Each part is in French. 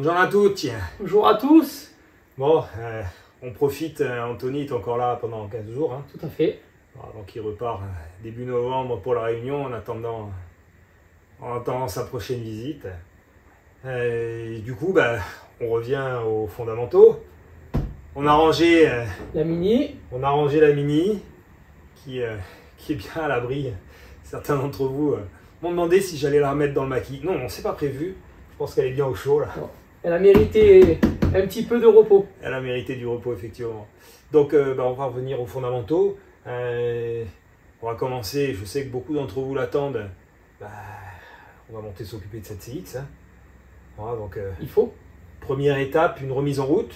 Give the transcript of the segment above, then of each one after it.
Bonjour à toutes. Bonjour à tous. Bon, on profite, Anthony est encore là pendant 15 jours. Hein. Tout à fait. Voilà, donc il repart début novembre pour la Réunion en attendant sa prochaine visite. Et du coup, on revient aux fondamentaux. On a rangé la Mini. On a rangé la Mini qui est bien à l'abri. Certains d'entre vous m'ont demandé si j'allais la remettre dans le maquis. Non, on s'est pas prévu. Je pense qu'elle est bien au chaud là. Bon. Elle a mérité un petit peu de repos. Elle a mérité du repos, effectivement. Donc, on va revenir aux fondamentaux. On va commencer, je sais que beaucoup d'entre vous l'attendent. On va monter s'occuper de cette CX. Hein. Voilà, donc, il faut. Première étape, une remise en route.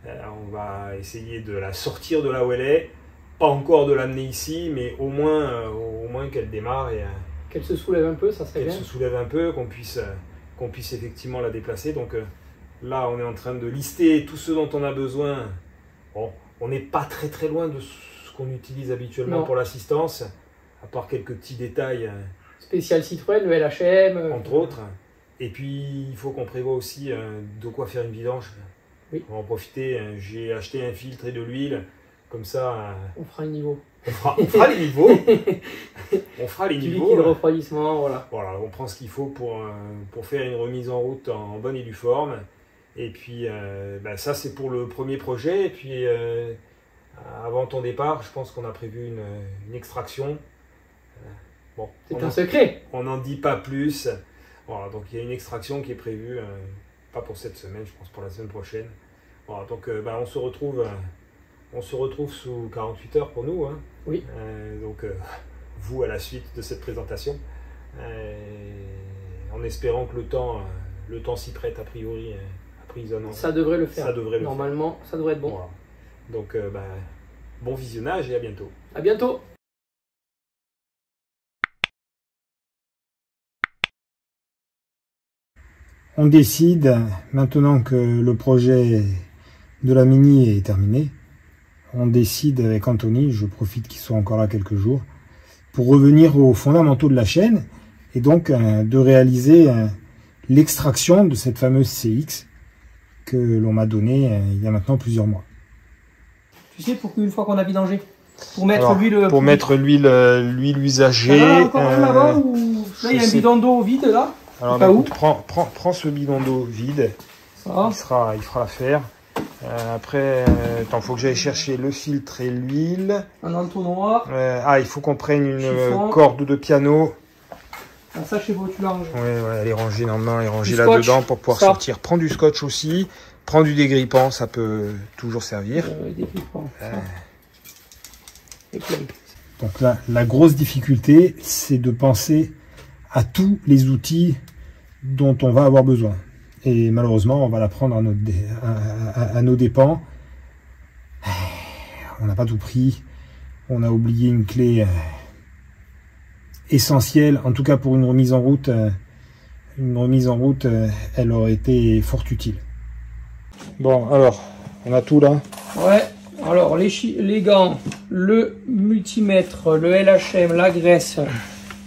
On va essayer de la sortir de là où elle est. Pas encore de l'amener ici, mais au moins qu'elle démarre et qu'elle se soulève un peu, ça serait bien. Qu'elle se soulève un peu, qu'on puisse effectivement la déplacer. Donc là, on est en train de lister tout ce dont on a besoin. Bon, on n'est pas très loin de ce qu'on utilise habituellement pour l'assistance, à part quelques petits détails. Spécial Citroën, le LHM. Entre autres. Et puis, il faut qu'on prévoie aussi de quoi faire une vidange. Oui. On va en profiter. J'ai acheté un filtre et de l'huile. Comme ça, on fera le niveau. On fera les niveaux. On fera les du niveaux. liquide refroidissement, voilà. Voilà, on prend ce qu'il faut pour faire une remise en route en bonne et due forme. Et puis, ça, c'est pour le premier projet. Et puis, avant ton départ, je pense qu'on a prévu une extraction. Bon, c'est un secret. On n'en dit pas plus. Voilà, donc il y a une extraction qui est prévue, pas pour cette semaine, je pense pour la semaine prochaine. Voilà, donc on se retrouve sous 48 heures pour nous. Hein. Oui. Donc, vous à la suite de cette présentation. En espérant que le temps s'y prête a priori. Ça devrait le faire. Ça devrait Normalement, ça devrait être bon. Voilà. Donc, bon visionnage et à bientôt. À bientôt. On décide, maintenant que le projet de la Mini est terminé, on décide avec Anthony, je profite qu'il soit encore là quelques jours, pour revenir aux fondamentaux de la chaîne et donc de réaliser l'extraction de cette fameuse CX que l'on m'a donnée il y a maintenant plusieurs mois. Tu sais, pour qu'une fois qu'on a vidangé, pour mettre l'huile... Pour mettre l'huile usagée... Là, encore un là-bas ou... Là, il y a un bidon d'eau vide, là. Alors, écoute, prends ce bidon d'eau vide. Ça. Il fera l'affaire. Après, il faut que j'aille chercher le filtre et l'huile. Un entonnoir. Il faut qu'on prenne une corde de piano. Ça, chez vous, tu la ranges. Ouais, elle est rangée normalement, elle est rangée là-dedans pour pouvoir sortir. Prends du scotch aussi. Prends du dégrippant, ça peut toujours servir. Dégrippant. Donc là, la grosse difficulté, c'est de penser à tous les outils dont on va avoir besoin. Et malheureusement, on va la prendre à nos dépens. On n'a pas tout pris. On a oublié une clé essentielle, en tout cas pour une remise en route. Une remise en route, elle aurait été fort utile. Bon, alors, on a tout là. Ouais, alors les gants, le multimètre, le LHM, la graisse,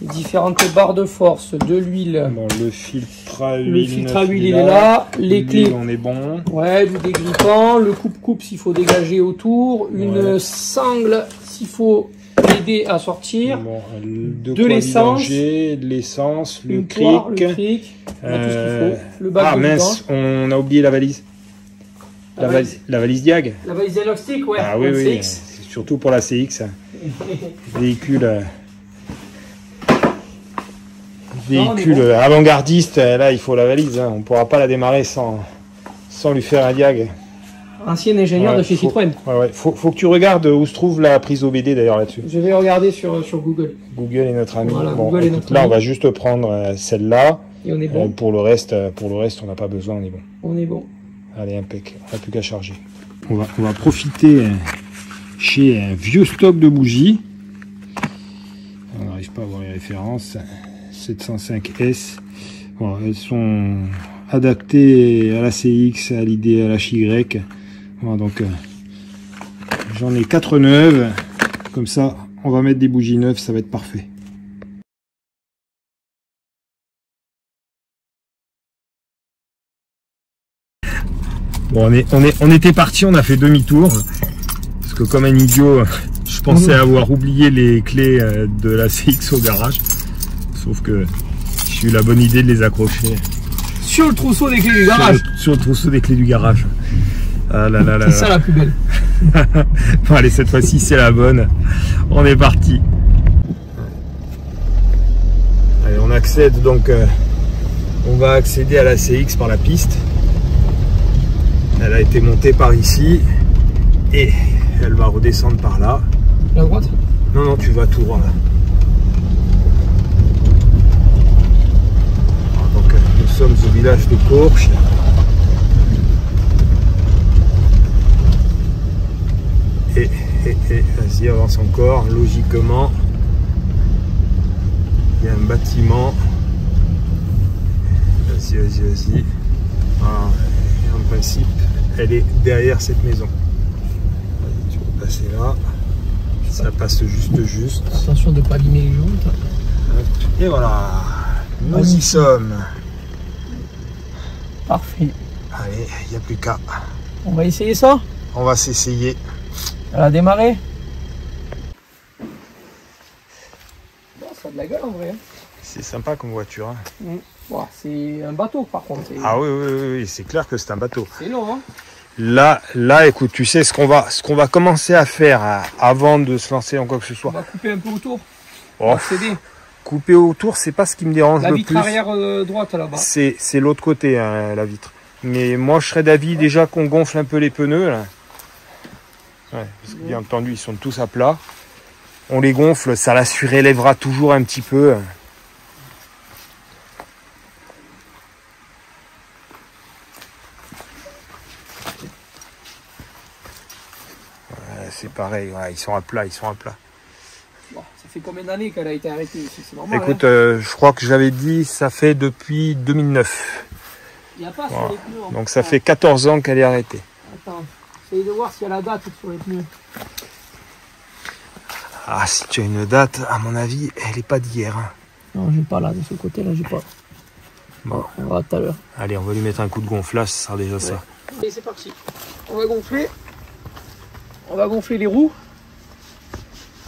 les différentes barres de force, de l'huile. Bon, le filtre à huile, il est là. Les clés, on est bon. Ouais, du dégrippant, le coupe-coupe s'il faut dégager autour, une sangle s'il faut aider à sortir, bon, de l'essence, le cric, on a tout ce qu'il faut. Le bac de mince, on a oublié la valise. La valise Diag. La valise diagnostic, ouais. Ah oui, c'est surtout pour la CX. Véhicule avant-gardiste, là il faut la valise. Hein. On ne pourra pas la démarrer sans lui faire un Diag. Ancien ingénieur de chez Citroën. Faut que tu regardes où se trouve la prise OBD d'ailleurs là-dessus. Je vais regarder sur Google. Google est notre ami. Voilà, bon, écoute, là on va juste prendre celle-là. Et on est bon. Pour le reste, on n'a pas besoin, on est bon. On est bon. Allez, impec. On n'a plus qu'à charger. On va profiter chez un vieux stock de bougies. On n'arrive pas à voir les références. 705S. Bon, elles sont adaptées à la CX, à l'ID, à la HY. Voilà, donc j'en ai 4 neuves. Comme ça, on va mettre des bougies neuves, ça va être parfait. Bon, on était parti, on a fait demi-tour. Parce que comme un idiot, je pensais avoir oublié les clés de la CX au garage. Sauf que j'ai eu la bonne idée de les accrocher. Sur le trousseau des clés du garage. Sur le trousseau des clés du garage. Ah là là là. C'est ça la plus belle. Bon, allez, cette fois-ci c'est la bonne. On est parti. Allez, on accède donc. On va accéder à la CX par la piste. Elle a été montée par ici et elle va redescendre par là. La droite? Non, non, tu vas tout droit là. Donc nous sommes au village de Courche. Et vas-y, avance encore. Logiquement, il y a un bâtiment. Vas-y, vas-y, vas-y. Voilà. Et en principe, elle est derrière cette maison. Vas-y, tu peux passer là. Ça passe juste. Attention de ne pas abîmer les jantes. Et voilà. Nous y sommes. Parfait. Allez, il n'y a plus qu'à. On va essayer ça? On va s'essayer. Elle a démarré. Bon, ça a de la gueule en vrai. C'est sympa comme voiture. Hein. Bon, c'est un bateau par contre. Ah oui, c'est clair que c'est un bateau. C'est long, hein. Là, écoute, tu sais ce qu'on va commencer à faire avant de se lancer en quoi que ce soit. On va couper un peu autour. Oh, accéder. Couper autour, c'est pas ce qui me dérange la le vitre plus. arrière droite là-bas. C'est l'autre côté, hein, la vitre. Mais moi, je serais d'avis déjà qu'on gonfle un peu les pneus. Là. Ouais, parce que bien entendu, ils sont tous à plat. On les gonfle, ça la surélèvera toujours un petit peu. C'est pareil, ouais, ils sont à plat. Bon, ça fait combien d'années qu'elle a été arrêtée? C'est normal. Écoute, hein. je crois que j'avais dit, ça fait depuis 2009. Il n'y a pas Voilà. sur les pneus. Donc ça fait 14 ans qu'elle est arrêtée. Attends, essaye de voir s'il y a la date sur les pneus. Ah, si tu as une date, à mon avis, elle n'est pas d'hier. Hein. Non, j'ai pas là, de ce côté-là, j'ai pas. Bon, on va tout à l'heure. Allez, on va lui mettre un coup de gonflage, ça sera déjà ça. Et c'est parti. On va gonfler. On va gonfler les roues.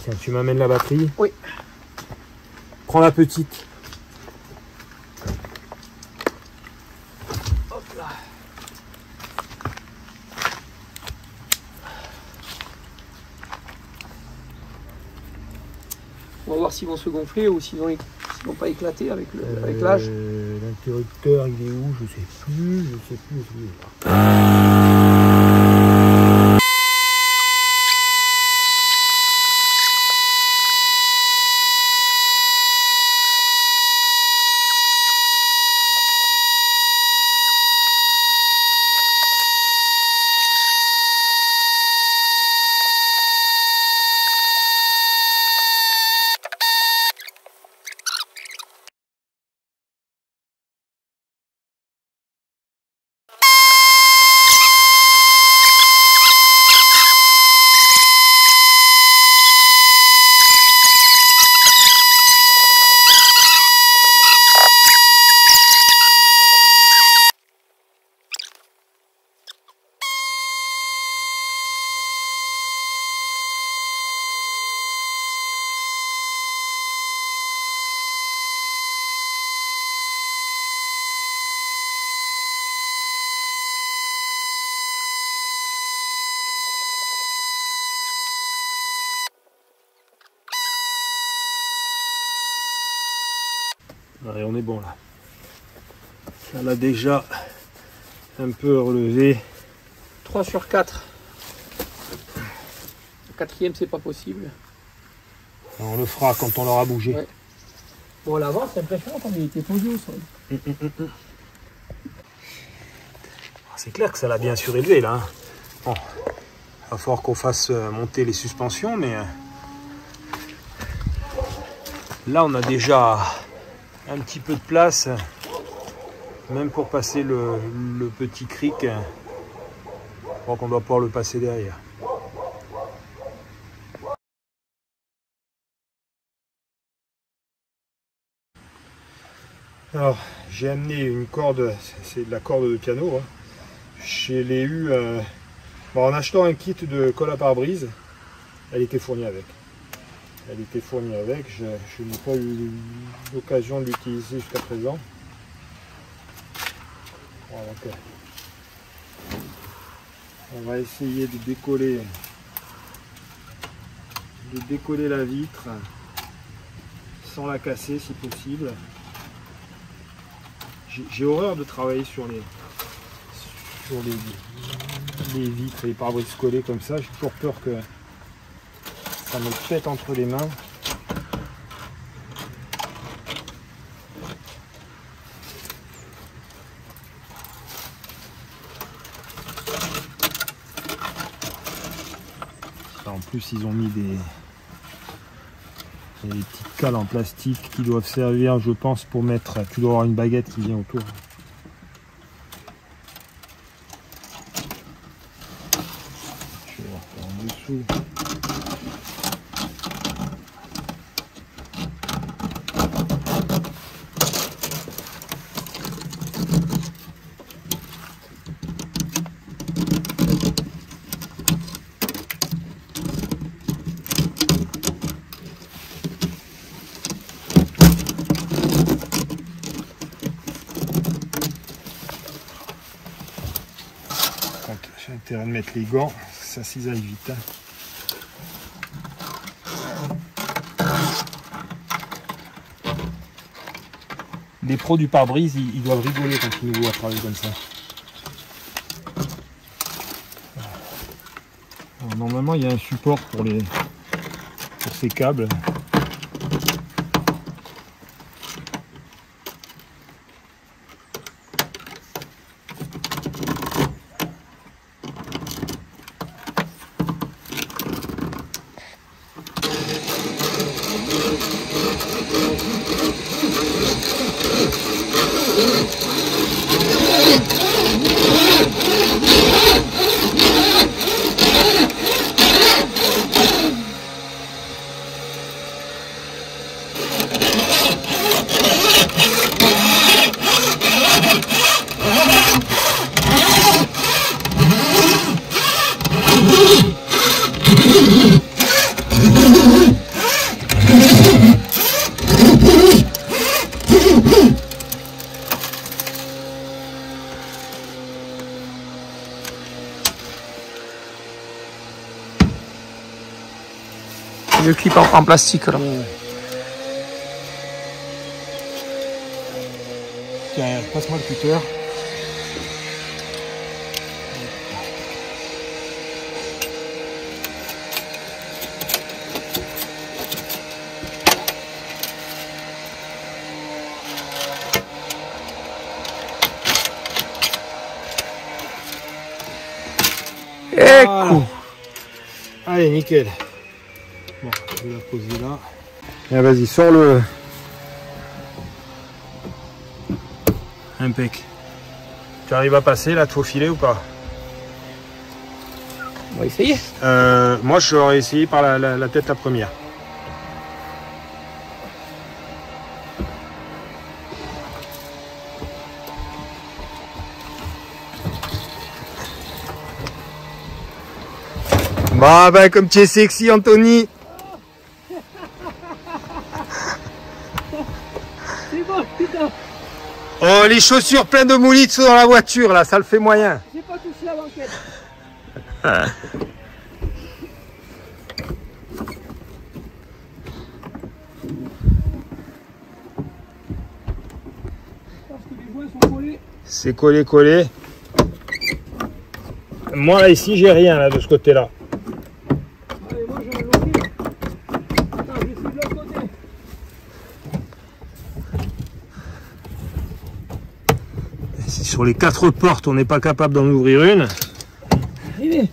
Tiens, tu m'amènes la batterie? Oui. Prends la petite. Hop là. On va voir s'ils vont se gonfler ou s'ils vont pas éclater avec l'âge. L'interrupteur, il est où? Je sais plus où il est. Allez, on est bon là. Ça l'a déjà un peu relevé. 3 sur 4. Le quatrième, c'est pas possible. On le fera quand on l'aura bougé. Ouais. Bon, l'avant, c'est impressionnant comme il était posé au sol. C'est clair que ça l'a bien surélevé là. Bon, il va falloir qu'on fasse monter les suspensions, mais là on a déjà un petit peu de place, même pour passer le petit cric. Je crois qu'on doit pouvoir le passer derrière. Alors, j'ai amené une corde, c'est de la corde de piano. Hein. Je l'ai eu en achetant un kit de colle à pare-brise. Elle était fournie avec. Je n'ai pas eu l'occasion de l'utiliser jusqu'à présent. Voilà, donc, on va essayer de décoller la vitre sans la casser si possible. J'ai horreur de travailler sur les vitres et les pare-brises collés comme ça. J'ai toujours peur que ça me pète entre les mains. En plus, ils ont mis des petites cales en plastique qui doivent servir, je pense, pour mettre. Tu dois avoir une baguette qui vient autour. Je vais voir en dessous. J'ai intérêt de mettre les gants, ça cisaille vite. Hein. Les pros du pare-brise, ils doivent rigoler quand ils nous voient travailler comme ça. Alors, normalement, il y a un support pour ces câbles. Le clip en plastique là. Tiens, passe-moi le cutter. Et voilà. Allez, nickel. Bon, je vais la poser là. Et vas-y, sors le. Impec. Tu arrives à passer là, de faufiler ou pas? on va essayer. Moi, je l'aurais essayé par la tête la première. Bah ben comme tu es sexy Anthony. C'est bon, putain. Oh les chaussures pleines de moulites sont dans la voiture là, ça le fait moyen. J'ai pas touché la banquette. Parce que les joints sont collés. C'est collé. Moi là ici j'ai rien là de ce côté là. Allez, moi j'ai un loquet. Attends, je suis de l'autre côté. Si sur les 4 portes on n'est pas capable d'en ouvrir une. Arrivé.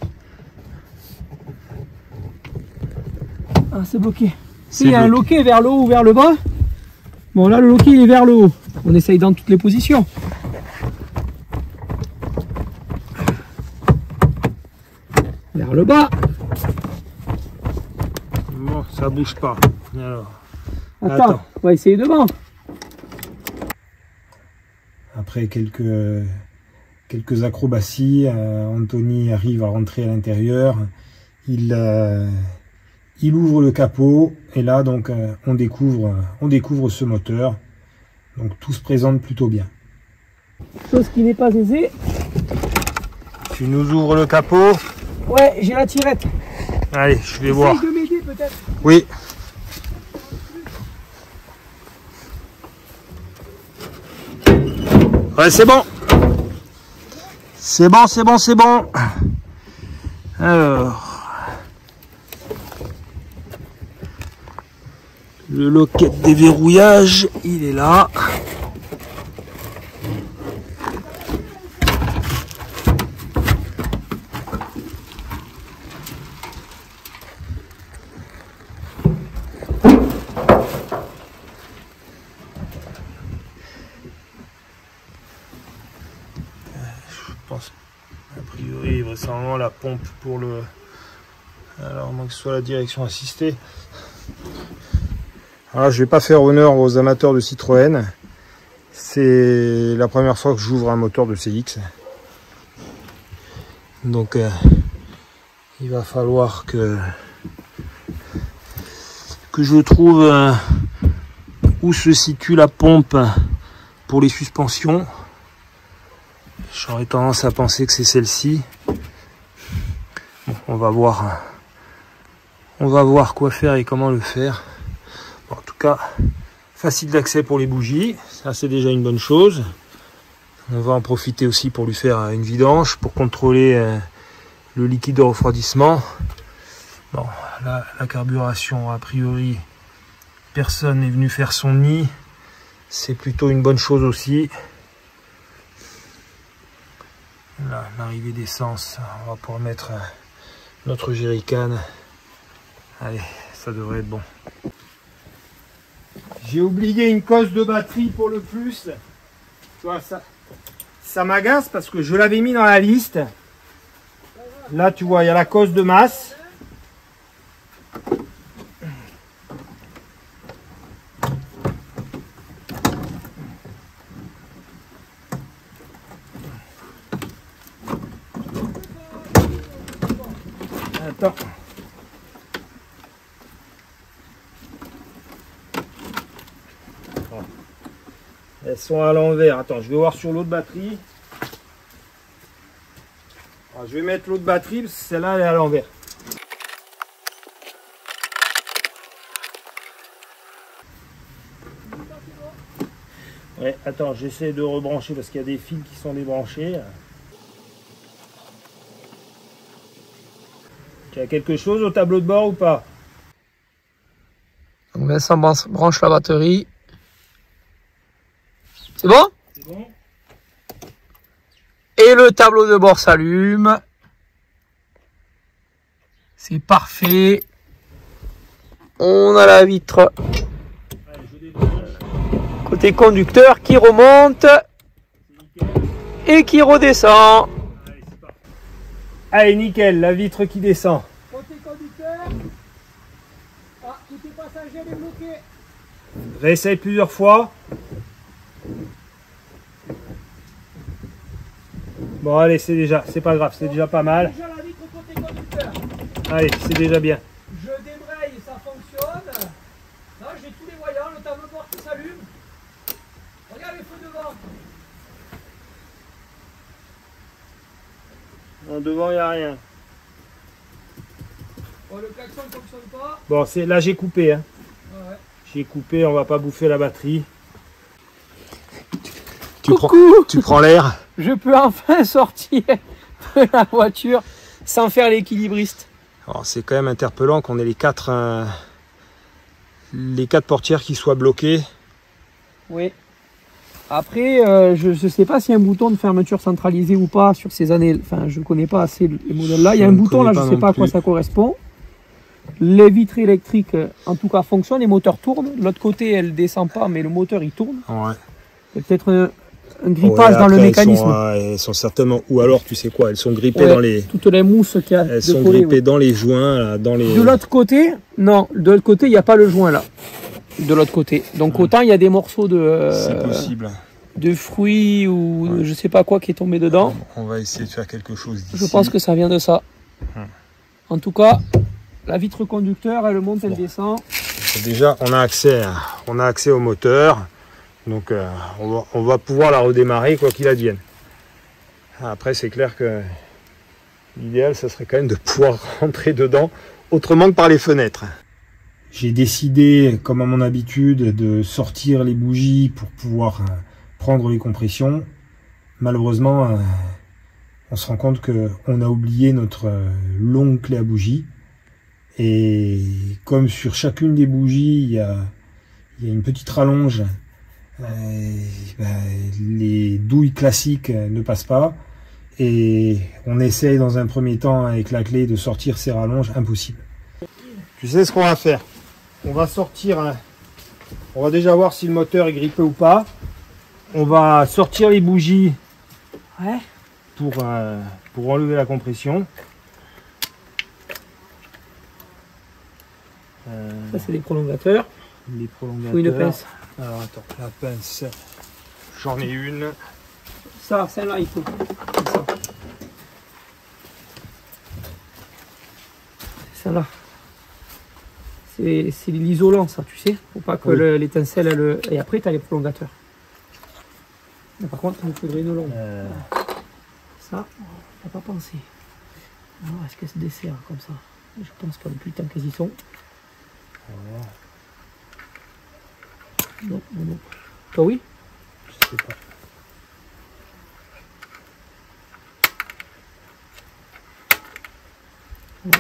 Ah, c'est bloqué. Il y a un loquet vers le haut ou vers le bas. Bon là le loquet il est vers le haut. On essaye dans toutes les positions. Vers le bas. Bon, ça bouge pas. Alors, Attends, on va essayer devant. Après quelques quelques acrobaties. Anthony arrive à rentrer à l'intérieur. Il ouvre le capot et là donc on découvre ce moteur. Donc tout se présente plutôt bien. Chose qui n'est pas aisée. Tu nous ouvres le capot. Ouais, j'ai la tirette. Allez, je vais voir. Essaye de m'aider peut-être. Oui. Ouais, c'est bon. C'est bon, c'est bon, c'est bon. Alors. Le loquet de déverrouillage, il est là. Je pense, a priori, vraisemblablement la pompe pour le... Alors, moins que ce soit la direction assistée. Alors, je vais pas faire honneur aux amateurs de Citroën. C'est la première fois que j'ouvre un moteur de CX. Donc, il va falloir que je trouve où se situe la pompe pour les suspensions. J'aurais tendance à penser que c'est celle-ci. Bon, on va voir quoi faire et comment le faire. Bon, en tout cas, facile d'accès pour les bougies, ça c'est déjà une bonne chose. On va en profiter aussi pour lui faire une vidange, pour contrôler le liquide de refroidissement. Bon, là, la carburation, a priori, personne n'est venu faire son nid. C'est plutôt une bonne chose aussi. Là, l'arrivée d'essence, on va pouvoir mettre notre jerrycan. Allez, ça devrait être bon. J'ai oublié une cosse de batterie pour le plus. Tu vois, ça m'agace parce que je l'avais mis dans la liste. Là, tu vois, il y a la cosse de masse. Attends. Elles sont à l'envers. Attends, je vais voir sur l'autre batterie. Alors, je vais mettre l'autre batterie parce que celle-là elle est à l'envers. Ouais, attends, j'essaie de rebrancher parce qu'il y a des fils qui sont débranchés. Tu as quelque chose au tableau de bord ou pas? Donc Vincent branche la batterie. C'est bon? C'est bon. Et le tableau de bord s'allume. C'est parfait. On a la vitre côté conducteur qui remonte et qui redescend. Allez, nickel, la vitre qui descend. Côté conducteur. Ah, côté passager est bloqué. Réessaye plusieurs fois. Bon, allez, c'est pas grave, c'est déjà pas mal. Déjà la vitre côté conducteur. Allez, c'est déjà bien. Je débraye, ça fonctionne. Là, j'ai tous les voyants, le tableau de bord qui s'allume. Regarde les feux devant. En devant, il n'y a rien. Bon, le klaxon ne fonctionne pas. Bon, là, j'ai coupé. Hein. Ouais. J'ai coupé, on va pas bouffer la batterie. Tu prends l'air. Je peux enfin sortir de la voiture sans faire l'équilibriste. Alors c'est quand même interpellant qu'on ait les quatre portières qui soient bloquées. Oui. Après, je ne sais pas s'il y a un bouton de fermeture centralisée ou pas sur ces années. Enfin, je ne connais pas assez les modèles-là. Il y a un bouton là, je ne sais pas à quoi ça correspond. Les vitres électriques, en tout cas, fonctionnent. Les moteurs tournent. De l'autre côté, elle ne descend pas, mais le moteur, il tourne. Ouais. Il y a peut-être un grippage dans le mécanisme. Elles sont certainement, ou alors tu sais quoi, elles sont grippées dans les... Toutes les mousses qu'il y a. Elles sont grippées dans les joints, là, dans les... De l'autre côté, non, de l'autre côté, il n'y a pas le joint là. De l'autre côté. Donc autant il y a des morceaux de... C'est possible. de fruits ou je sais pas quoi qui est tombé dedans. On va essayer de faire quelque chose d'ici. Je pense que ça vient de ça. En tout cas, la vitre conducteur, elle monte, elle descend. Déjà, on a accès au moteur. Donc, on va pouvoir la redémarrer quoi qu'il advienne. Après, c'est clair que l'idéal, ça serait quand même de pouvoir rentrer dedans autrement que par les fenêtres. J'ai décidé, comme à mon habitude, de sortir les bougies pour pouvoir prendre les compressions. Malheureusement, on se rend compte qu'on a oublié notre longue clé à bougie. Et comme sur chacune des bougies, il y a une petite rallonge, les douilles classiques ne passent pas. Et on essaye dans un premier temps avec la clé de sortir ces rallonges, impossible. Tu sais ce qu'on va faire? On va sortir, on va déjà voir si le moteur est grippé ou pas. On va sortir les bougies pour enlever la compression. Ça c'est les prolongateurs. Les prolongateurs. Faut une pince. Alors attends, la pince, j'en ai une. Ça, celle-là il faut. Comme ça. Celle-là. C'est l'isolant ça, tu sais. Faut pas que l'étincelle elle... Et après tu as les prolongateurs. Mais par contre il nous faudrait une longue. Ça, t'as pas pensé. Alors est-ce qu'elle se dessert comme ça? Je pense que depuis le temps qu'elles y sont. Non, non, non. Toi oui? Je sais pas. Ouais.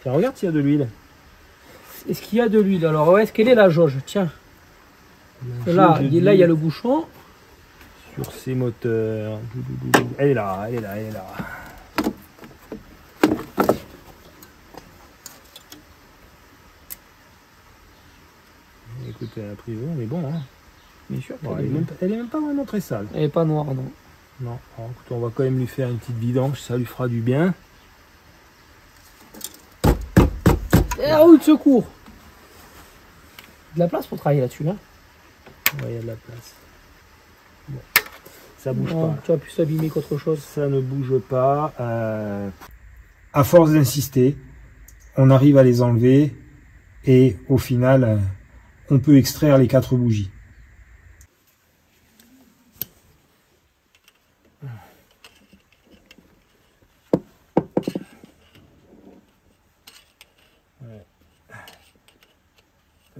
Tiens, regarde s'il y a de l'huile. Est-ce qu'il y a de l'huile? Alors, où est-ce qu'elle est la jauge? Tiens. Là, il y a le bouchon. Sur ces moteurs. Elle est là, elle est là, elle est là. Écoute, a priori, on est bon. Hein. Bien sûr. Bon, elle est même pas vraiment très sale. Elle n'est pas noire, non. Non, alors, écoute, on va quand même lui faire une petite vidange, ça lui fera du bien. Et la roue de secours. De la place pour travailler là-dessus, là. Ouais, il y a de la place. Bon. Ça bouge Non, pas. tu as pu s'abîmer qu'autre chose. Ça ne bouge pas. À force d'insister, on arrive à les enlever et au final, on peut extraire les 4 bougies.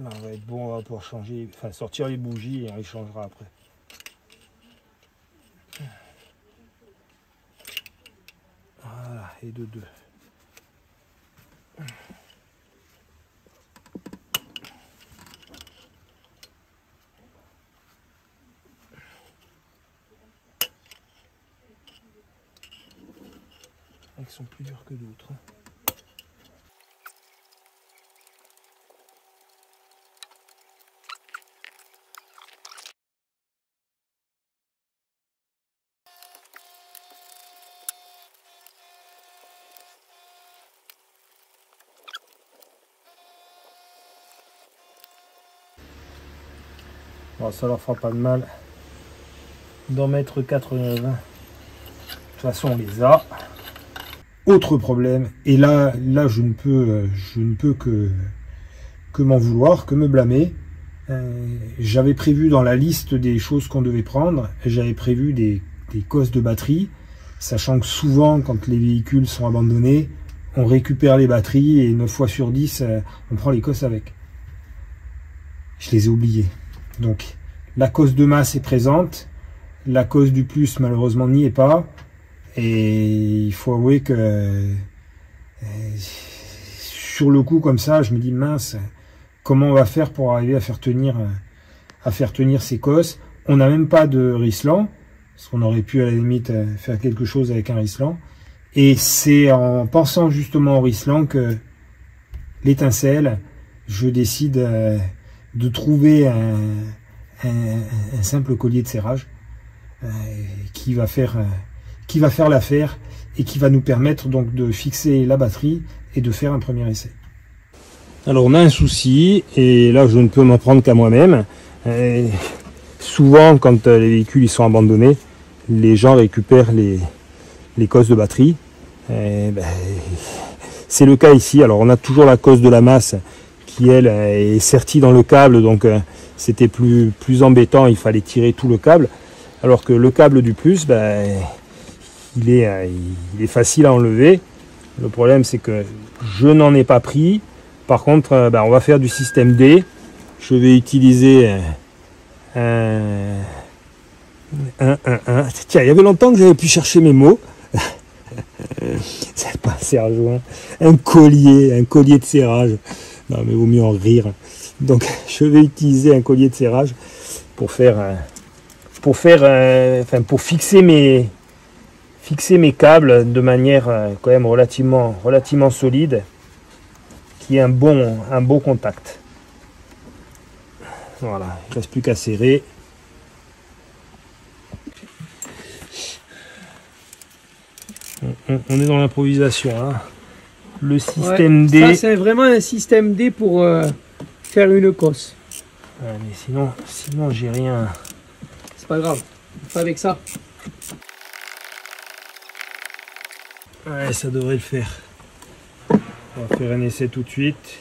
Là, on va être bon, on va pouvoir changer, enfin sortir les bougies et on les changera après. Voilà, et de 2. Ils sont plus durs que d'autres. Bon, ça leur fera pas de mal d'en mettre 80. De toute façon, on les a. Autre problème, et là je ne peux que m'en vouloir, que me blâmer. J'avais prévu dans la liste des choses qu'on devait prendre, j'avais prévu des cosses de batterie, sachant que souvent, quand les véhicules sont abandonnés, on récupère les batteries et 9 fois sur 10, on prend les cosses avec. Je les ai oubliées. Donc, la cosse de masse est présente, la cosse du plus, malheureusement, n'y est pas. Et il faut avouer que sur le coup, comme ça, je me dis, mince, comment on va faire pour arriver à faire tenir ces cosses? On n'a même pas de rislan, parce qu'on aurait pu à la limite faire quelque chose avec un rislan. Et c'est en pensant justement au rislan que l'étincelle, je décide de trouver un simple collier de serrage qui va faire l'affaire et qui va nous permettre donc de fixer la batterie et de faire un premier essai. Alors on a un souci, et là je ne peux m'en prendre qu'à moi-même. Souvent quand les véhicules ils sont abandonnés, les gens récupèrent les cosses de batterie. C'est le cas ici. Alors on a toujours la cosse de la masse qui elle est sertie dans le câble, donc c'était plus embêtant, il fallait tirer tout le câble. Alors que le câble du plus, il est facile à enlever. Le problème c'est que je n'en ai pas pris. Par contre, on va faire du système D. Je vais utiliser Tiens, il y avait longtemps que j'avais pu chercher mes mots. C'est pas un serre-joint. Un collier de serrage. Non, mais vaut mieux en rire. Donc, je vais utiliser un collier de serrage pour fixer mes câbles de manière quand même relativement solide, qui est un bon contact. Voilà, il ne reste plus qu'à serrer. On est dans l'improvisation. Hein. Le système D. Ça, c'est vraiment un système D pour faire une cosse. Ouais, mais sinon j'ai rien. C'est pas grave, pas avec ça. Ouais, ça devrait le faire. On va faire un essai tout de suite.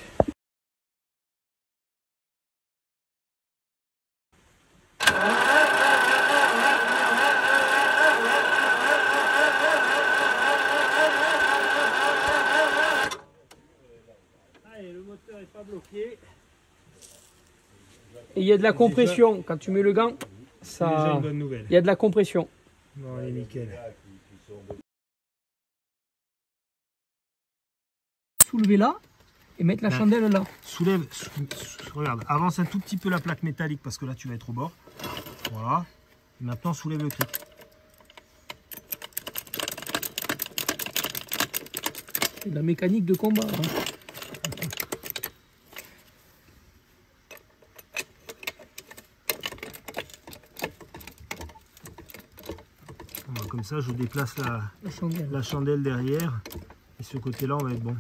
Bloqué. Et il y a de la compression déjà, quand tu mets le gant, ça. Déjà une bonne nouvelle. Il y a de la compression. Bon, allez, nickel. Soulever là et mettre la chandelle là. Regarde, avance un tout petit peu la plaque métallique parce que là tu vas être au bord. Voilà. Et maintenant soulève le cric. C'est de la mécanique de combat. Hein. Comme ça, je déplace la chandelle derrière. Et ce côté-là, on va être bon.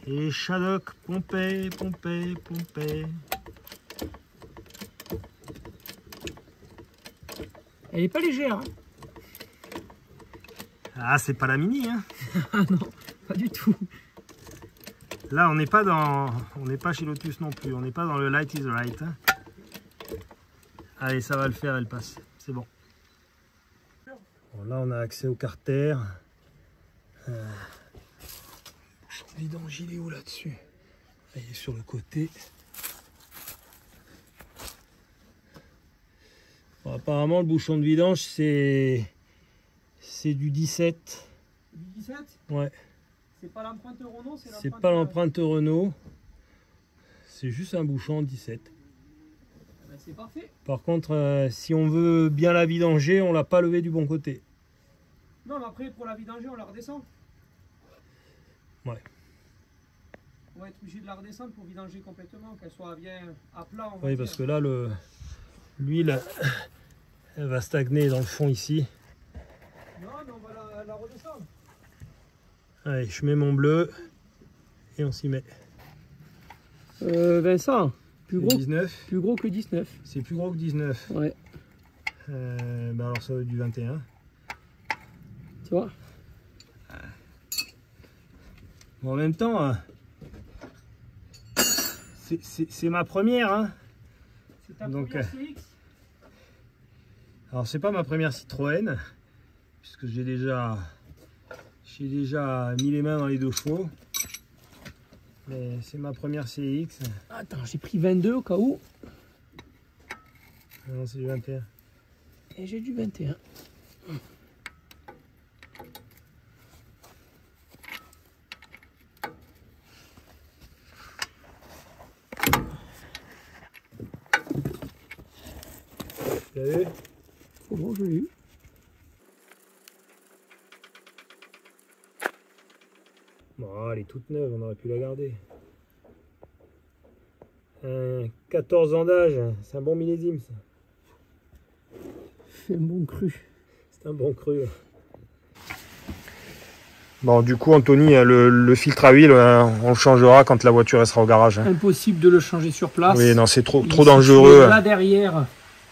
Et Shadok, pompez. Elle est pas légère. Hein. Ah, c'est pas la Mini, hein. Ah non, pas du tout. Là, on n'est pas chez Lotus non plus. On n'est pas dans le light is right. Hein. Allez, ça va le faire, elle passe. C'est bon. Bon. Là, on a accès au carter. Vidange, il est où là-dessus? Il est sur le côté. Bon, apparemment, le bouchon de vidange, c'est du 17. Du 17? Ouais. C'est pas l'empreinte Renault, c'est pas l'empreinte Renault. C'est juste un bouchon 17. Ben, c'est parfait. Par contre, si on veut bien la vidanger, on l'a pas levé du bon côté. Non, mais après, pour la vidanger, on la redescend. Ouais. On va être obligé de la redescendre pour vidanger complètement, qu'elle soit bien à plat. Oui, parce que là, l'huile, elle va stagner dans le fond ici. Non, mais on va la redescendre. Allez, je mets mon bleu et on s'y met. Vincent, plus gros que 19. C'est plus gros que 19. Ouais. Alors ça va être du 21. Tu vois? Bon, en même temps, c'est ma première. Hein. C'est ta première CX? Alors c'est pas ma première Citroën, puisque j'ai déjà mis les mains dans les 2 chevaux. Mais c'est ma première CX. Attends, j'ai pris 22 au cas où. Non, c'est du 21. Et j'ai du 21. Tu l'as vu? Oh bon, je l'ai eu. Bon, elle est toute neuve, on aurait pu la garder. 14 ans d'âge, c'est un bon millésime ça. C'est un bon cru. C'est un bon creux. Bon, du coup, Anthony, le filtre à huile, on le changera quand la voiture sera au garage. Hein. Impossible de le changer sur place. Oui, non, c'est trop dangereux. Là derrière,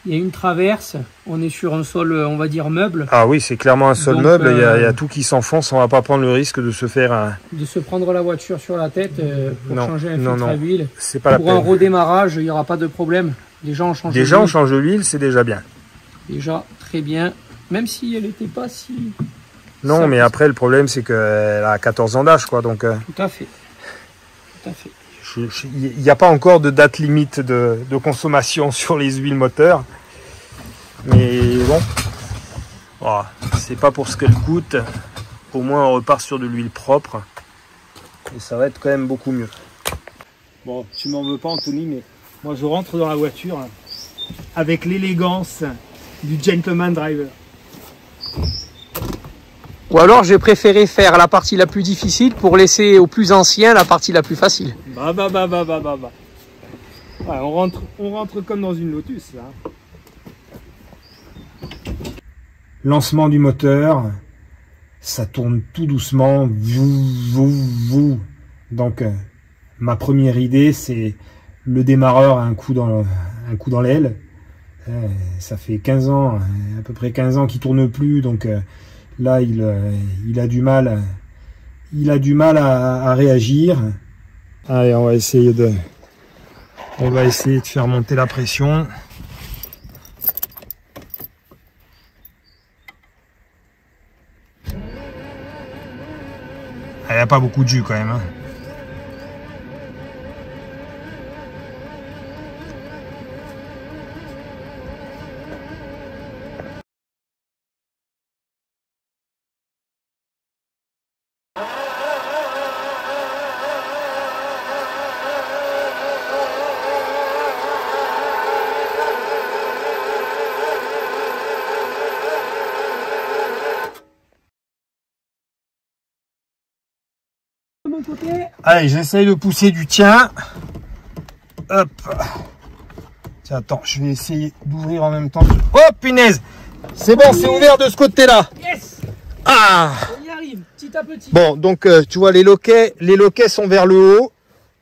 il y a une traverse. On est sur un sol, on va dire, meuble. Ah oui, c'est clairement un sol meuble. Il y a tout qui s'enfonce. On va pas prendre le risque de se faire de se prendre la voiture sur la tête pour changer un filtre à huile. C'est pas la peine. Pour un redémarrage, il n'y aura pas de problème. Déjà, on change on change l'huile, c'est déjà bien. Déjà, très bien. Même si elle n'était pas si... Non, mais après, le problème, c'est qu'elle a 14 ans d'âge, quoi. Donc, tout à fait. Tout à fait. Il n'y a pas encore de date limite de consommation sur les huiles moteurs. Mais bon, voilà, c'est pas pour ce qu'elle coûte. Au moins, on repart sur de l'huile propre. Et ça va être quand même beaucoup mieux. Bon, tu m'en veux pas, Anthony, mais moi, je rentre dans la voiture avec l'élégance du gentleman driver. Ou alors j'ai préféré faire la partie la plus difficile pour laisser aux plus anciens la partie la plus facile. Ouais, on rentre comme dans une Lotus là. Lancement du moteur, ça tourne tout doucement. Donc ma première idée, c'est le démarreur a un coup dans l'aile. Ça fait 15 ans, à peu près 15 ans qu'il tourne plus, donc là il a du mal à réagir. Allez, on va essayer de faire monter la pression. Il n'y a pas beaucoup de jus quand même. Hein. Allez, j'essaye de pousser du tien. Hop. Tiens, attends, je vais essayer d'ouvrir en même temps. Oh, punaise! C'est bon, c'est ouvert de ce côté-là. Yes! Ah! On y arrive, petit à petit. Bon, donc, tu vois, les loquets sont vers le haut.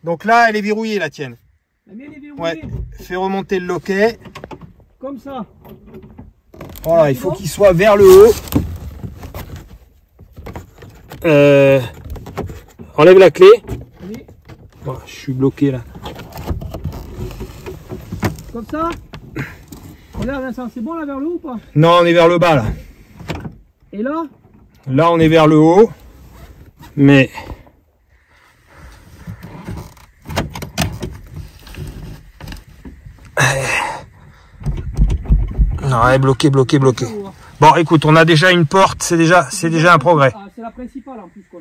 Donc là, elle est verrouillée, la tienne. La mienne est verrouillée. Ouais. Fais remonter le loquet. Comme ça. Voilà, il faut qu'il soit vers le haut. Enlève la clé. Oui. Oh, je suis bloqué là. Comme ça. Regarde Vincent, c'est bon là vers le haut ou pas? Non, on est vers le bas là. Et là? Là, on est vers le haut. Mais... Non, elle est bloquée. Bon, écoute, on a déjà une porte, c'est déjà un progrès. C'est la principale en plus qu'on a.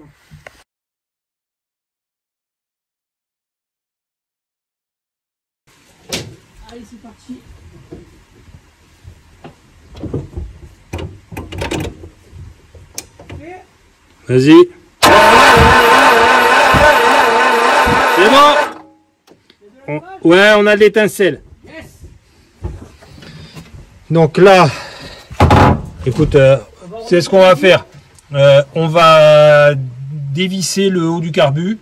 Allez, c'est parti. Vas-y. C'est bon. Ouais, on a de l'étincelle. Yes. Donc là, écoute, c'est ce qu'on va faire. On va dévisser le haut du carbu.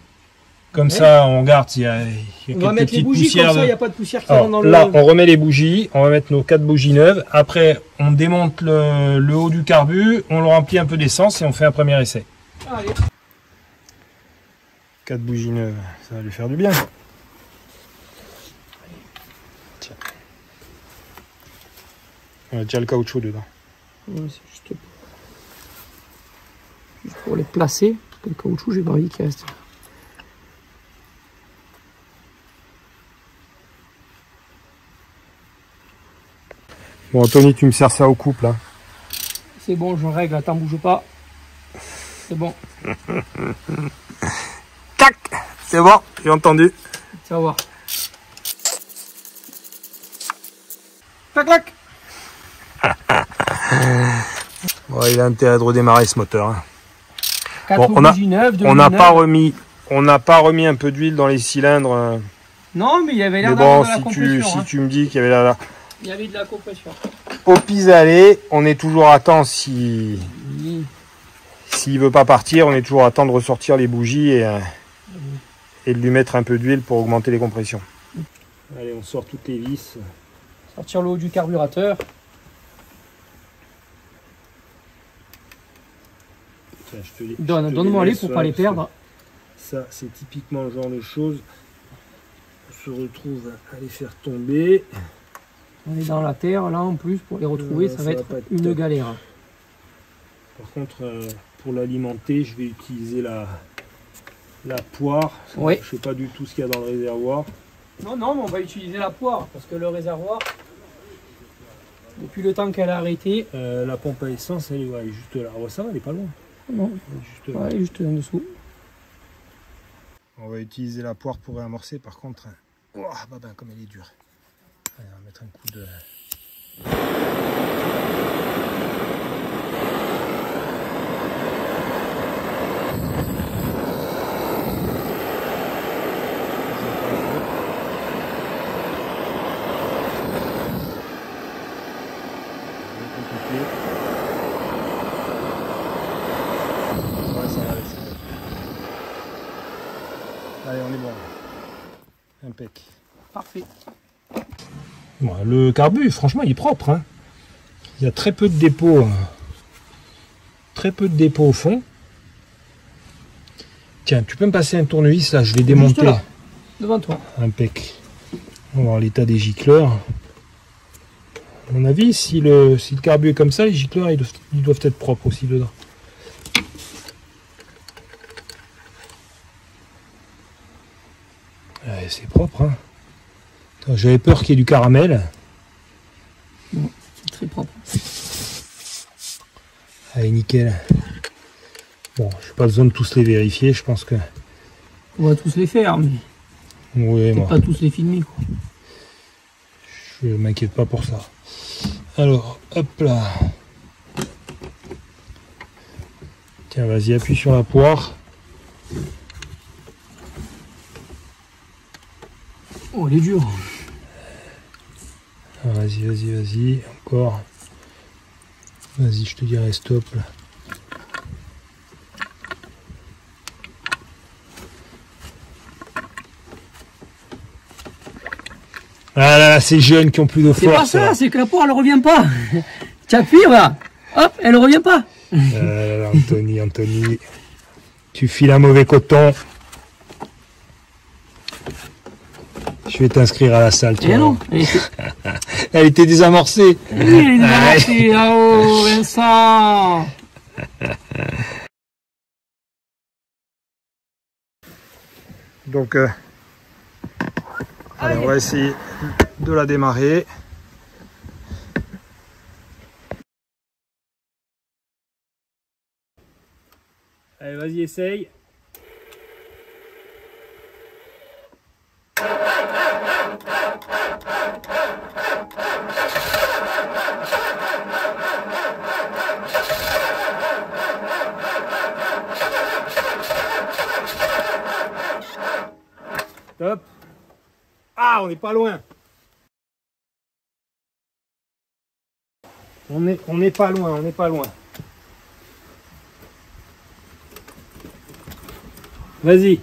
Comme ça, on regarde s'il y a on va mettre les bougies comme ça, il n'y a pas de poussière qui rentre dans le... Là, on remet les bougies, on va mettre nos 4 bougies neuves. Après, on démonte le haut du carbu, on le remplit un peu d'essence et on fait un premier essai. Allez. 4 bougies neuves, ça va lui faire du bien. Tiens. On a déjà le caoutchouc dedans. Ouais, c'est juste pour les placer. Le caoutchouc, j'ai pas envie qu'il reste. Bon, Anthony, tu me sers ça au couple, là. C'est bon, je règle, attends, bouge pas. C'est bon. Tac! C'est bon, j'ai entendu. Tu vas voir. Clac, clac! Bon, il a intérêt de redémarrer ce moteur. Hein. Bon, on n'a pas remis un peu d'huile dans les cylindres. Non, mais il y avait l'air d'avoir de la compression. Si tu me dis qu'il y avait l'air... Il y avait de la compression. au pis-aller, on est toujours à temps si... S'il veut pas partir, on est toujours à temps de ressortir les bougies et de lui mettre un peu d'huile pour augmenter les compressions. Allez, on sort toutes les vis. Sortir le haut du carburateur. Tiens, Donne-moi les pour pas les perdre. Ça, c'est typiquement le genre de choses. On se retrouve à les faire tomber. On est dans la terre, là en plus, pour les retrouver, ça va être une galère. Par contre, pour l'alimenter, je vais utiliser la poire. Oui. Je ne sais pas du tout ce qu'il y a dans le réservoir. Non, mais on va utiliser la poire, parce que le réservoir, depuis le temps qu'elle a arrêté... la pompe à essence, elle est juste là. Oh, ça va, elle n'est pas loin. Non, elle est juste en dessous. On va utiliser la poire pour réamorcer, par contre, oh, comme elle est dure. Allez, on va mettre un coup de... Allez, on est bon. Impec. Parfait. Bon, le carbu, franchement, il est propre. Hein. Il y a très peu de dépôts. Très peu de dépôts au fond. Tiens, tu peux me passer un tournevis là, je vais démonter. Juste là, devant toi. Impec. On va voir l'état des gicleurs. À mon avis, si le carbu est comme ça, les gicleurs ils doivent être propres aussi dedans. Ouais, c'est propre. Hein. J'avais peur qu'il y ait du caramel. Non, c'est très propre. Allez, nickel. Bon, je n'ai pas besoin de tous les vérifier, je pense que... On va tous les faire, mais... Oui, moi. Pas tous les filmer, quoi. Je m'inquiète pas pour ça. Alors, hop là. Tiens, vas-y, appuie sur la poire. Oh, elle est dure. Vas-y, encore. Vas-y, je te dirai stop là. Ah là, ces jeunes qui ont plus de force. C'est pas ça, c'est que la poire elle revient pas. Tu appuies là, hop, elle revient pas. Anthony, tu files un mauvais coton. Je vais t'inscrire à la salle. Et non, elle était désamorcée. Oui, elle est désamorcée. Oh, Vincent. Donc, allez, on va essayer de la démarrer. Allez, vas-y, essaye. Top. Ah, on n'est pas loin. On n'est pas loin, on n'est pas loin. Vas-y.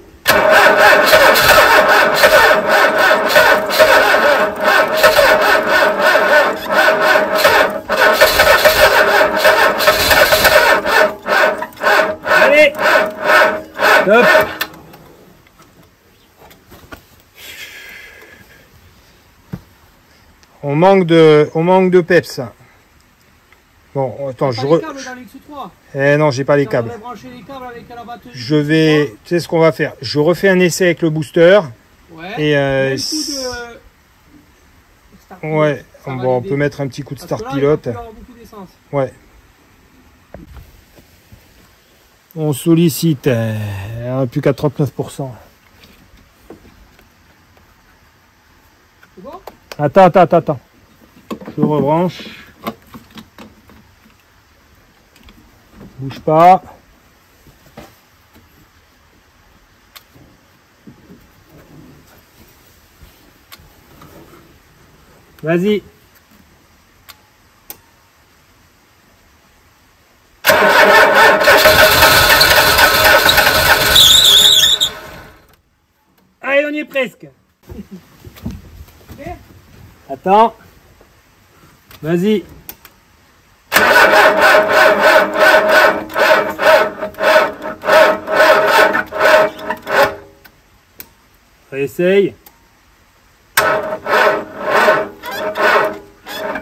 Allez. Top. On manque de peps. Bon, attends, non, j'ai pas les câbles. Je vais, tu sais ce qu'on va faire. Je refais un essai avec le booster. Ouais. Et ouais. Bon, on peut mettre un petit coup de start pilote. Ouais. On sollicite. Plus qu'à 39%. C'est bon ? Attends. Je rebranche. Bouge pas. Vas-y. Attends. Vas-y. Essaye.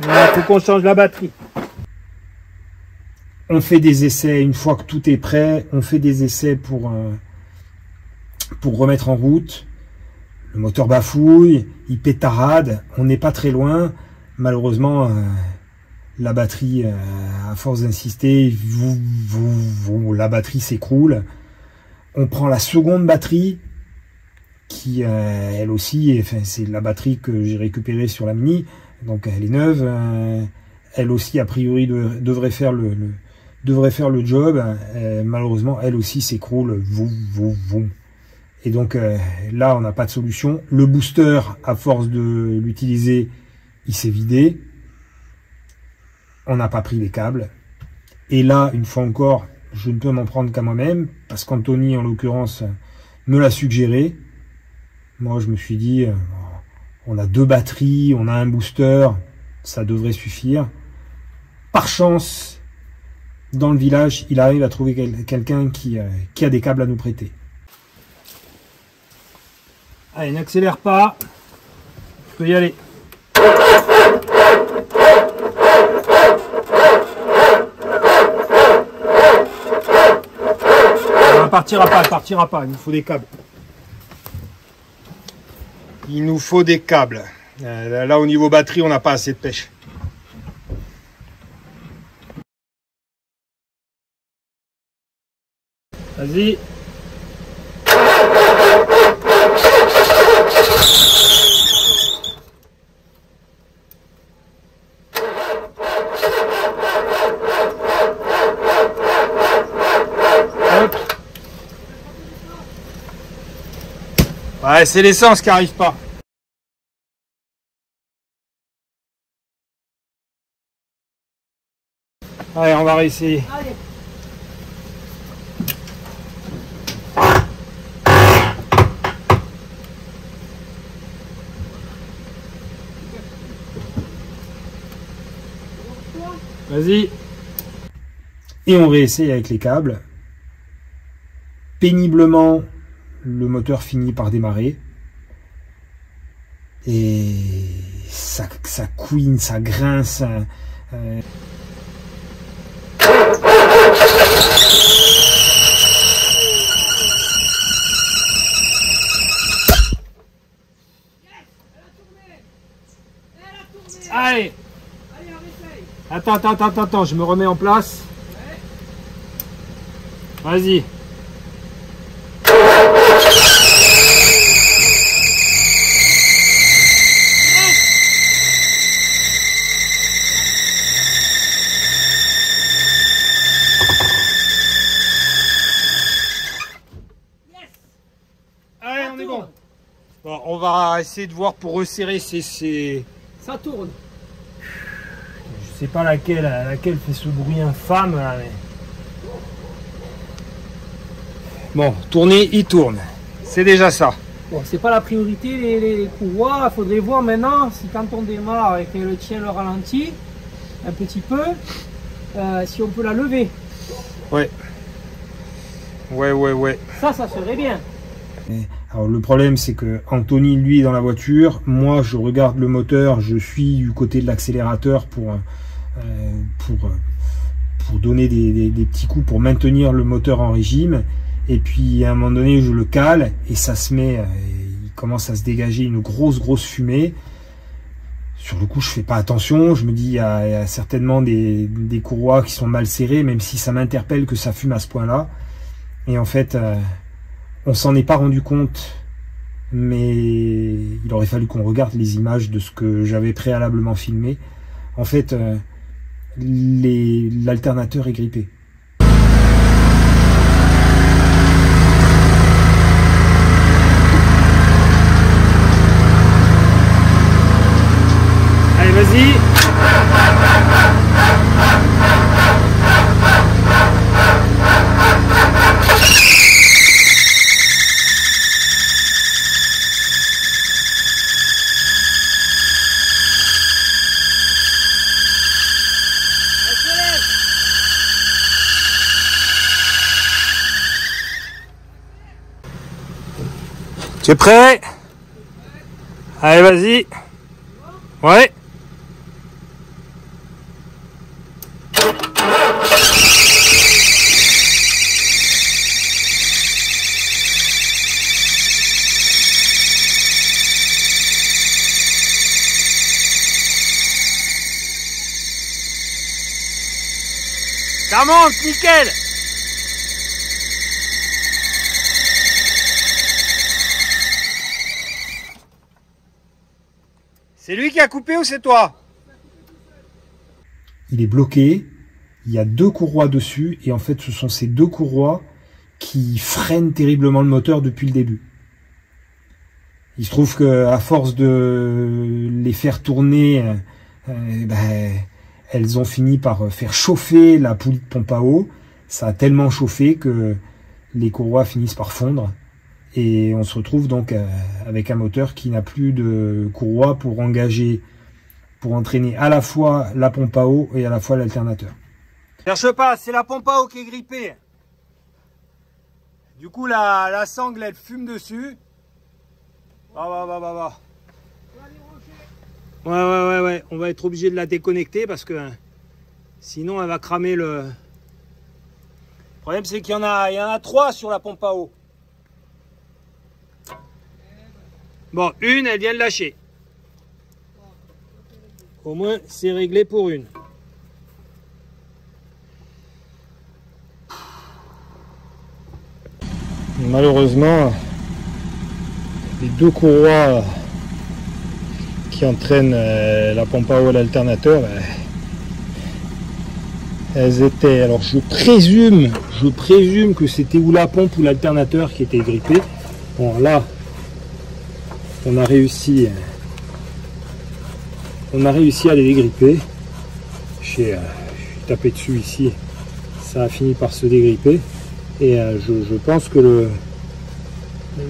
Voilà, faut qu'on change la batterie. On fait des essais une fois que tout est prêt. On fait des essais pour remettre en route. Le moteur bafouille, il pétarade. On n'est pas très loin. Malheureusement, la batterie, à force d'insister, la batterie s'écroule. On prend la seconde batterie qui, elle aussi, enfin, c'est la batterie que j'ai récupérée sur la Mini. Donc elle est neuve. Elle aussi, a priori, devrait faire le job. Malheureusement, elle aussi s'écroule. Et donc là, on n'a pas de solution. Le booster, à force de l'utiliser, il s'est vidé. On n'a pas pris les câbles. Et là, une fois encore, je ne peux m'en prendre qu'à moi-même, parce qu'Anthony, en l'occurrence, me l'a suggéré. Moi, je me suis dit, on a 2 batteries, on a un booster, ça devrait suffire. Par chance, dans le village, il arrive à trouver quelqu'un qui a des câbles à nous prêter. Allez, n'accélère pas. Tu peux y aller. Elle partira pas, elle partira pas. Il nous faut des câbles. Il nous faut des câbles. Là, au niveau batterie, on n'a pas assez de pêche. Vas-y. Ouais, c'est l'essence qui arrive pas. Allez, on va réessayer. Allez. Vas-y. Et on réessaye avec les câbles. Péniblement, le moteur finit par démarrer. Et ça couine, ça grince. Allez. Attends, je me remets en place. Vas-y. Allez, on est bon. Bon, on va essayer de voir pour resserrer ces... Ça tourne. Je sais pas laquelle fait ce bruit infâme là, mais... Bon, tourner, il tourne. C'est déjà ça. Bon, c'est pas la priorité les courroies. Il faudrait voir maintenant si quand on démarre avec le tien le ralenti un petit peu, si on peut la lever. Ouais. Ça serait bien. Alors le problème, c'est que Anthony, lui, est dans la voiture. Moi, je regarde le moteur, je suis du côté de l'accélérateur pour donner des petits coups pour maintenir le moteur en régime. Et puis à un moment donné, je le cale et ça se met, il commence à se dégager une grosse fumée. Sur le coup, je fais pas attention. Je me dis, il y a certainement des courroies qui sont mal serrées, même si ça m'interpelle que ça fume à ce point-là. Et en fait, on s'en est pas rendu compte, mais il aurait fallu qu'on regarde les images de ce que j'avais préalablement filmé. En fait, l'alternateur est grippé. Allez, vas-y. Tu es prêt? Allez, vas-y. Ouais. Ça monte, nickel. C'est lui qui a coupé ou c'est toi? Il est bloqué, il y a 2 courroies dessus, et en fait ce sont ces 2 courroies qui freinent terriblement le moteur depuis le début. Il se trouve que à force de les faire tourner, elles ont fini par faire chauffer la poulie de pompe à eau. Ça a tellement chauffé que les courroies finissent par fondre. Et on se retrouve donc avec un moteur qui n'a plus de courroies pour entraîner à la fois la pompe à eau et à la fois l'alternateur. Cherche pas, c'est la pompe à eau qui est grippée. Du coup, la sangle, elle fume dessus. Va. Ouais. On va être obligé de la déconnecter parce que sinon, elle va cramer le... Le problème, c'est qu'il y en a 3 sur la pompe à eau. Bon, une, elle vient de lâcher. Au moins, c'est réglé pour une. Malheureusement, les 2 courroies qui entraînent la pompe à eau et l'alternateur, elles étaient... Alors je présume que c'était ou la pompe ou l'alternateur qui était grippé. Bon, là, on a réussi à les dégripper. J'ai tapé dessus ici, ça a fini par se dégripper. Et je pense que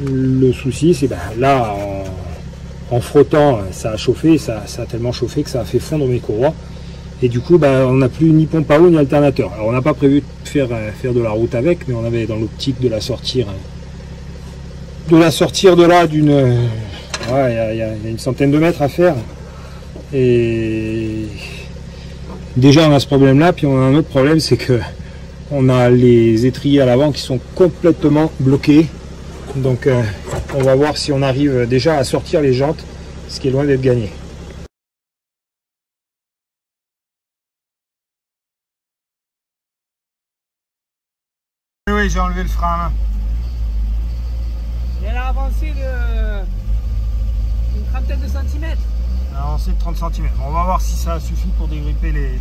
le souci, c'est là, en frottant, ça a chauffé, ça a tellement chauffé que ça a fait fondre mes courroies. Et du coup, on n'a plus ni pompe à eau ni alternateur. Alors on n'a pas prévu de faire de la route avec, mais on avait dans l'optique de la sortir de là d'une... Ouais, il y a une centaine de mètres à faire. Et déjà on a ce problème là, puis on a un autre problème, c'est que on a les étriers à l'avant qui sont complètement bloqués. Donc on va voir si on arrive déjà à sortir les jantes, ce qui est loin d'être gagné. Oui, j'ai enlevé le frein à main. Et elle a avancé une trentaine de centimètres. Elle a avancé de 30 cm. On va voir si ça suffit pour dégripper les...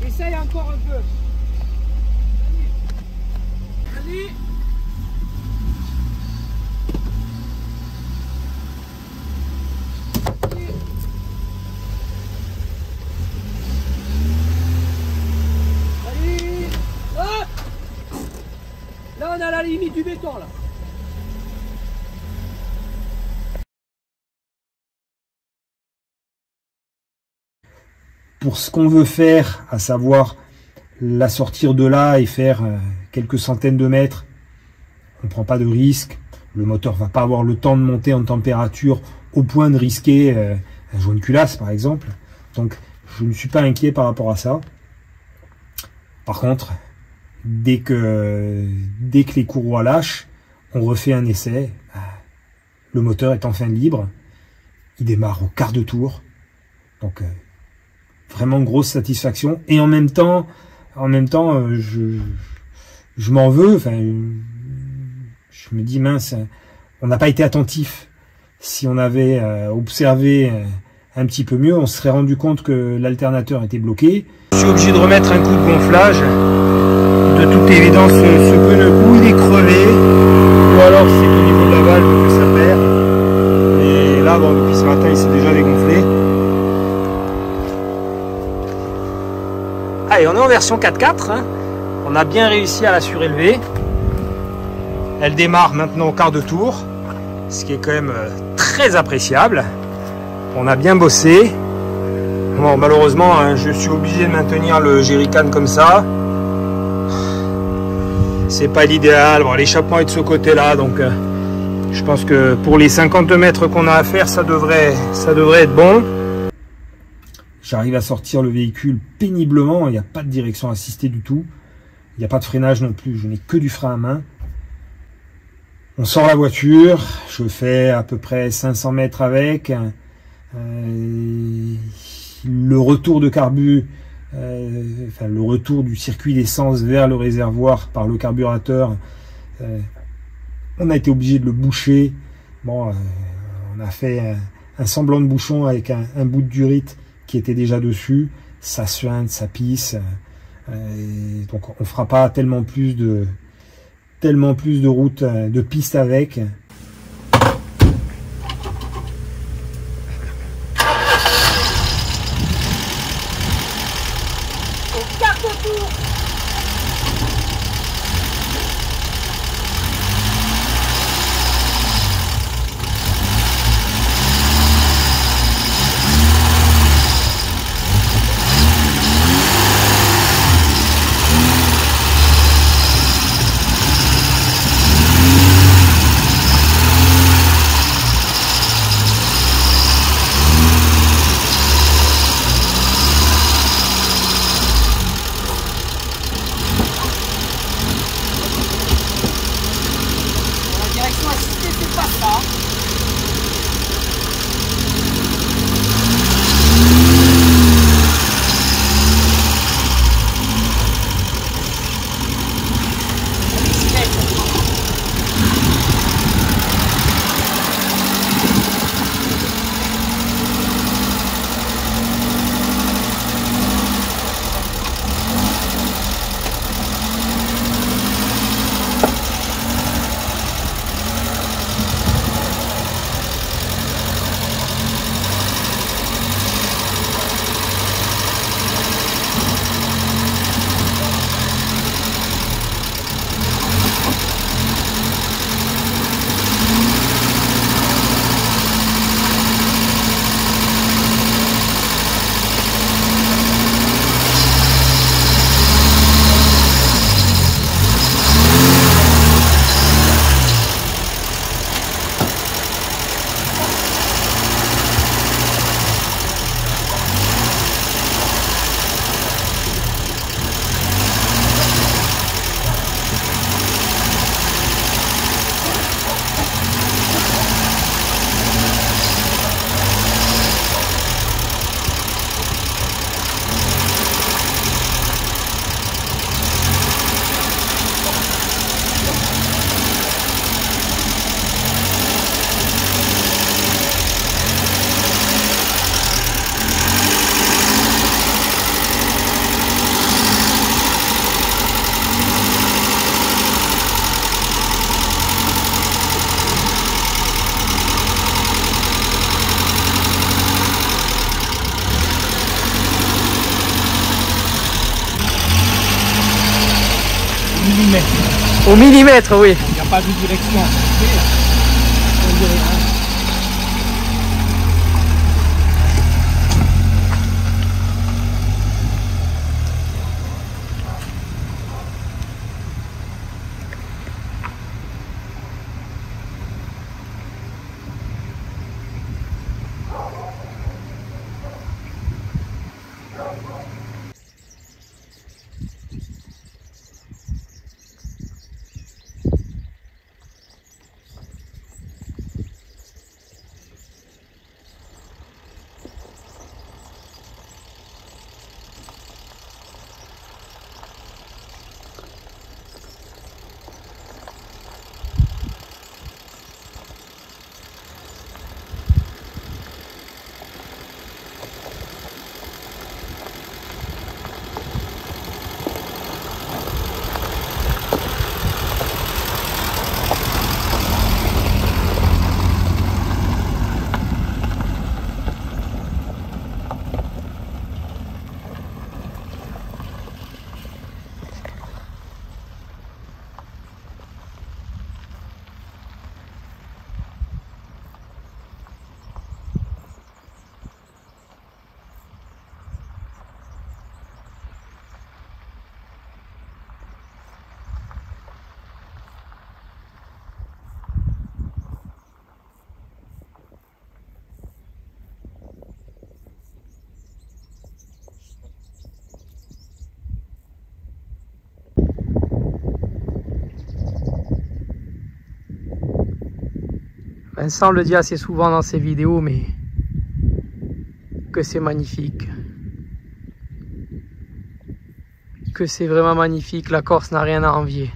Essaye encore un peu. Allez. Allez. Hop. Là on a la limite du béton là. Pour ce qu'on veut faire, à savoir la sortir de là et faire quelques centaines de mètres, on ne prend pas de risque. Le moteur va pas avoir le temps de monter en température au point de risquer un joint de culasse par exemple. Donc je ne suis pas inquiet par rapport à ça. Par contre, dès que les courroies lâchent, on refait un essai. Le moteur est enfin libre. Il démarre au quart de tour. Donc vraiment grosse satisfaction. Et en même temps, je m'en veux. Enfin, je me dis mince, on n'a pas été attentif. Si on avait observé un petit peu mieux, on se serait rendu compte que l'alternateur était bloqué. Je suis obligé de remettre un coup de gonflage. De toute évidence, ce pneu ou il est crevé, ou alors c'est au niveau de la valve que ça perd. Et là, bon, depuis ce matin, il s'est déjà dégonflé. Allez, on est en version 4.4. Hein. On a bien réussi à la surélever. Elle démarre maintenant au quart de tour, ce qui est quand même très appréciable. On a bien bossé. Bon, malheureusement, hein, je suis obligé de maintenir le jerrycan comme ça. C'est pas l'idéal. Bon, l'échappement est de ce côté-là, donc Je pense que pour les 50 mètres qu'on a à faire, ça devrait être bon. J'arrive à sortir le véhicule péniblement, il n'y a pas de direction assistée du tout. Il n'y a pas de freinage non plus, je n'ai que du frein à main. On sort la voiture, je fais à peu près 500 mètres avec. Le retour de le retour du circuit d'essence vers le réservoir par le carburateur, on a été obligé de le boucher. Bon, on a fait un semblant de bouchon avec un bout de durite qui était déjà dessus. Ça suinte, ça pisse. Donc on fera pas tellement plus de route, de piste avec. Au millimètre, oui. Il n'y a pas de direction. Vincent le dit assez souvent dans ses vidéos, mais que c'est magnifique. Que c'est vraiment magnifique. La Corse n'a rien à envier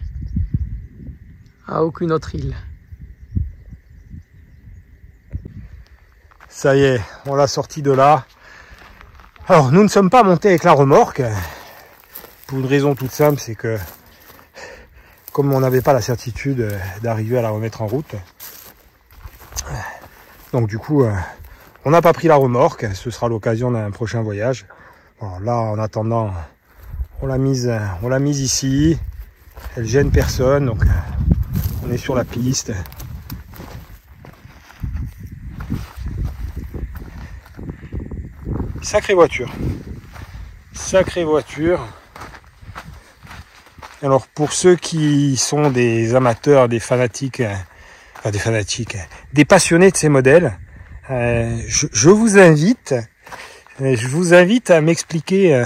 à aucune autre île. Ça y est, on l'a sorti de là. Alors, nous ne sommes pas montés avec la remorque. Pour une raison toute simple, c'est que comme on n'avait pas la certitude d'arriver à la remettre en route, donc du coup, on n'a pas pris la remorque. Ce sera l'occasion d'un prochain voyage. Bon, là, en attendant, on l'a mise ici. Elle gêne personne, donc on est sur la piste. Sacrée voiture. Sacrée voiture. Alors pour ceux qui sont des amateurs, des fanatiques, des passionnés de ces modèles, je vous invite à m'expliquer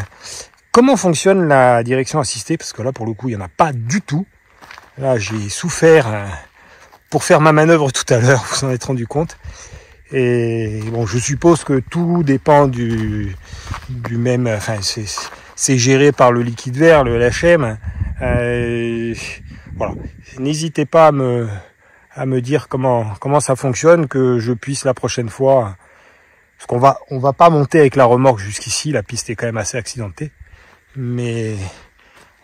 comment fonctionne la direction assistée, parce que là pour le coup il n'y en a pas du tout. Là j'ai souffert pour faire ma manœuvre tout à l'heure, vous en êtes rendu compte. Et bon, je suppose que tout dépend du même, enfin c'est géré par le liquide vert, le LHM. Voilà, n'hésitez pas à me dire comment ça fonctionne, que je puisse la prochaine fois, parce on va pas monter avec la remorque jusqu'ici, la piste est quand même assez accidentée, mais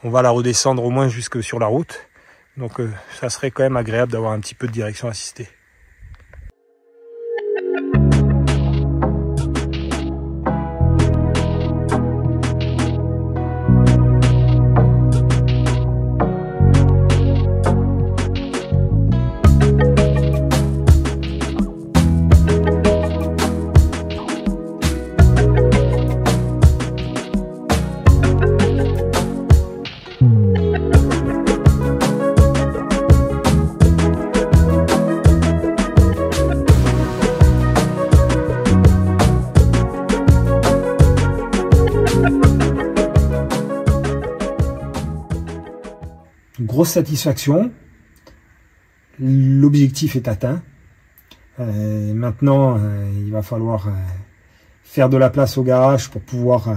on va la redescendre au moins jusque sur la route, donc ça serait quand même agréable d'avoir un petit peu de direction assistée. Grosse satisfaction, l'objectif est atteint. Maintenant, il va falloir faire de la place au garage pour pouvoir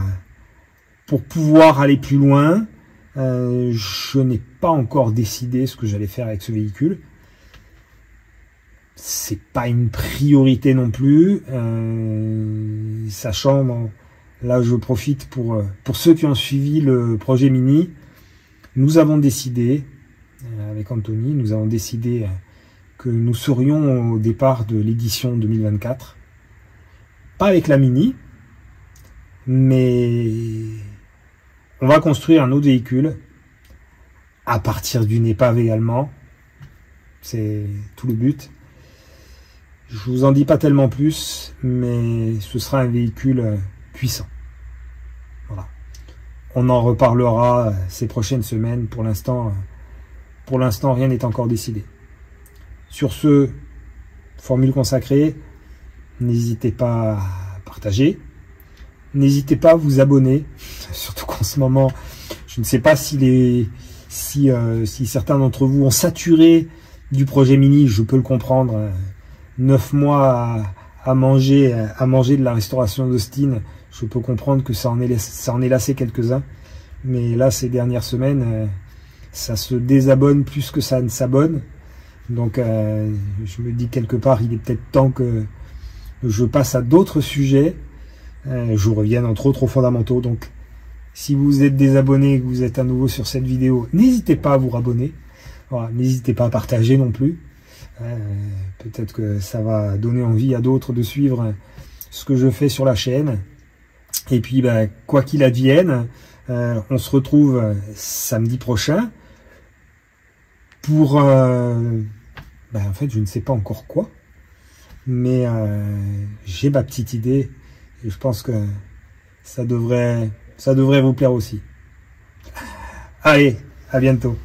aller plus loin. Je n'ai pas encore décidé ce que j'allais faire avec ce véhicule. C'est pas une priorité non plus, sachant, bon, là je profite pour ceux qui ont suivi le projet Mini. Nous avons décidé, avec Anthony, que nous serions au départ de l'édition 2024. Pas avec la Mini, mais on va construire un autre véhicule à partir d'une épave également. C'est tout le but. Je vous en dis pas tellement plus, mais ce sera un véhicule puissant. Voilà. On en reparlera ces prochaines semaines. Pour l'instant, rien n'est encore décidé. Sur ce, formule consacrée, n'hésitez pas à partager. N'hésitez pas à vous abonner. Surtout qu'en ce moment, je ne sais pas si certains d'entre vous ont saturé du projet Mini. Je peux le comprendre. 9 mois à manger de la restauration d'Austin. Je peux comprendre que ça en est lassé quelques-uns, mais là, ces dernières semaines, ça se désabonne plus que ça ne s'abonne. Donc, je me dis quelque part, il est peut-être temps que je passe à d'autres sujets. Je revienne entre autres aux fondamentaux. Donc, si vous êtes désabonné et que vous êtes à nouveau sur cette vidéo, n'hésitez pas à vous rabonner. Voilà, n'hésitez pas à partager non plus. Peut-être que ça va donner envie à d'autres de suivre ce que je fais sur la chaîne. Et puis, quoi qu'il advienne, on se retrouve samedi prochain pour, en fait, je ne sais pas encore quoi, mais j'ai ma petite idée et je pense que ça devrait vous plaire aussi. Allez, à bientôt.